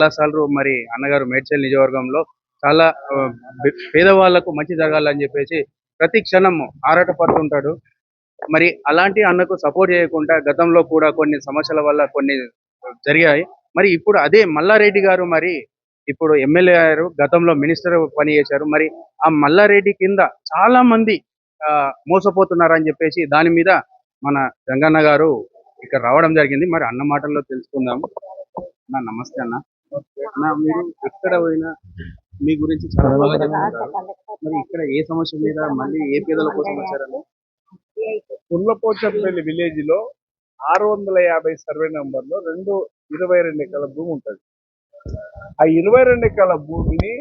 చాలాసార్లు మరి అన్నగారు మేడ్చల్ నియోజకవర్గంలో చాలా పేదవాళ్లకు మంచి జరగాలని చెప్పేసి ప్రతి క్షణం ఆరాట పడుతుంటాడు. మరి అలాంటి అన్నకు సపోర్ట్ చేయకుండా గతంలో కూడా కొన్ని సమస్యల వల్ల కొన్ని జరిగాయి. మరి ఇప్పుడు అదే మల్లారెడ్డి గారు మరి ఇప్పుడు ఎమ్మెల్యే అయ్యారు, గతంలో మినిస్టర్ పని చేశారు. మరి ఆ మల్లారెడ్డి కింద చాలా మంది మోసపోతున్నారని చెప్పేసి దాని మీద మన గంగన్న గారు ఇక్కడ రావడం జరిగింది. మరి అన్న మాటల్లో తెలుసుకుందాం. అన్న నమస్తే అన్న. అన్న మీరు ఎక్కడ పోయినా మీ గురించి చాలా బాగా చెప్తుంటారు. మరి ఇక్కడ ఏ సమస్య మీద మళ్ళీ ఏ పేదల కోసం వచ్చారన్న? కుండ్లపోచంపల్లి విలేజ్ లో 650 సర్వే నంబర్ లో 22 ఎకరాల భూమి ఉంటుంది. ఆ 22 ఎకరాల భూమిని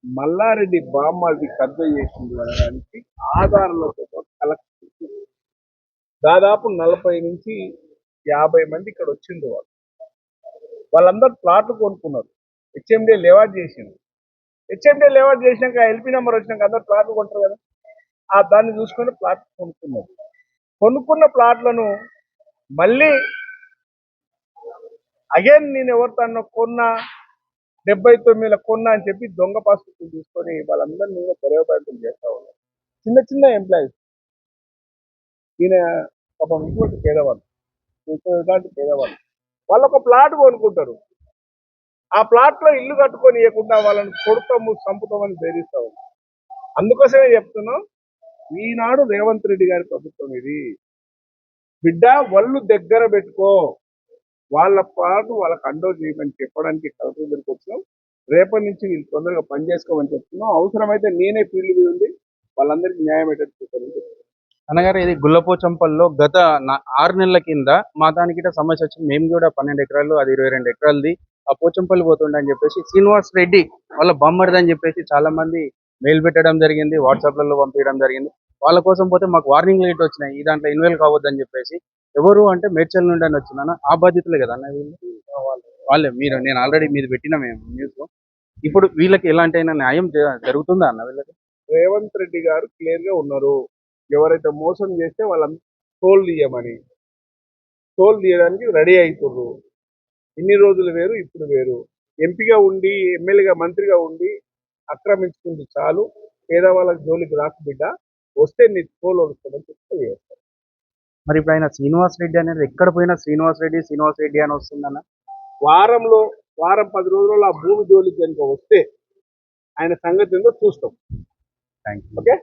మల్లారెడ్డి బామ్మది కబ్జా చేసింది అనడానికి ఆధారాలతో కలెక్ట్ దాదాపు 40 నుంచి 50 మంది ఇక్కడ వచ్చింది. వాళ్ళందరూ ప్లాట్లు కొనుక్కున్నారు. హెచ్ఎండి లేవాట్ చేసింది. హెచ్ఎండి లేవాట్ చేసినాక ఎల్పీ నెంబర్ వచ్చినాక అందరు ప్లాట్లు కొంటారు కదా, ఆ దాన్ని చూసుకొని ప్లాట్ కొనుక్కున్నారు. కొనుక్కున్న ప్లాట్లను మళ్ళీ అగైన్ నేను ఎవరితో కొన్నా 79 కొన్నా అని చెప్పి దొంగ పాస్బుక్ తీసుకొని వాళ్ళందరినీ నేను పర్యవేక్షణ చేస్తా ఉన్నాను. చిన్న చిన్న ఎంప్లాయీస్, ఈయన పాపం ఇటువంటి పేదవాళ్ళు, ఇలాంటి పేదవాళ్ళు వాళ్ళు ఒక ప్లాట్ కొనుక్కుంటారు. ఆ ప్లాట్ లో ఇల్లు కట్టుకొని ఇవ్వకుండా వాళ్ళని కొడతాము చంపుతామని బెదిరిస్తా ఉన్నాం. అందుకోసమే చెప్తున్నాం, ఈనాడు రేవంత్ రెడ్డి గారి ప్రభుత్వం ఇది. బిడ్డ వాళ్ళు దగ్గర పెట్టుకో, వాళ్ళ పాటు వాళ్ళకి అండో చేయమని చెప్పడానికి కలెక్టర్ దగ్గరికి వచ్చినాం. రేపటి నుంచి వీళ్ళు తొందరగా పనిచేసుకోమని చెప్తున్నాం. అవసరమైతే నేనే ఫీల్డ్ మీద ఉంది వాళ్ళందరికీ న్యాయం ఎట్టు. అన్నగారు ఇది గుల్లపోచంపల్లో గత 6 నెలల కింద మా దానికి సమస్య వచ్చింది. మేము కూడా 12 ఎకరాలు, అది 22 ఎకరాలది ఆ పోచంపల్లి పోతుండే అని చెప్పేసి శ్రీనివాస్ రెడ్డి వాళ్ళ బొమ్మడిది అని చెప్పేసి చాలా మంది మెయిల్ పెట్టడం జరిగింది, వాట్సాప్లలో పంపించడం జరిగింది. వాళ్ళ కోసం పోతే మాకు వార్నింగ్ లైట్ వచ్చినాయి, ఈ దాంట్లో ఇన్వాల్వ్ కావద్దని చెప్పేసి. ఎవరు అంటే మేడ్చల్ నుండి అని వచ్చినాను. ఆ బాధ్యతలే కదా అన్న వీళ్ళు, వాళ్ళే మీరు. నేను ఆల్రెడీ మీది పెట్టినా మేము న్యూస్. ఇప్పుడు వీళ్ళకి ఎలాంటి న్యాయం జరుగుతుందా అన్న వీళ్ళకి? రేవంత్ రెడ్డి గారు క్లియర్ గా ఉన్నారు, ఎవరైతే మోసం చేస్తే వాళ్ళంతా టోల్ తీయమని. టోల్ తీయడానికి రెడీ అవుతున్నారు. ఇన్ని రోజులు వేరు, ఇప్పుడు వేరు. ఎంపీగా ఉండి, ఎమ్మెల్యేగా, మంత్రిగా ఉండి ఆక్రమించుకుంది చాలు, పేదవాళ్ళకి జోలికి రాకు బిడ్డ, వస్తే నీ టోల్ వస్తుందని చెప్తే చేస్తారు. మరి ఇప్పుడు ఆయన శ్రీనివాస్ రెడ్డి అనేది ఎక్కడ పోయినా శ్రీనివాస్ రెడ్డి అని వస్తుందన్న. వారం 10 రోజుల్లో ఆ భూమి జోలికి కనుక వస్తే ఆయన సంగతి ఏందో చూస్తాం. Thank you. ఓకే.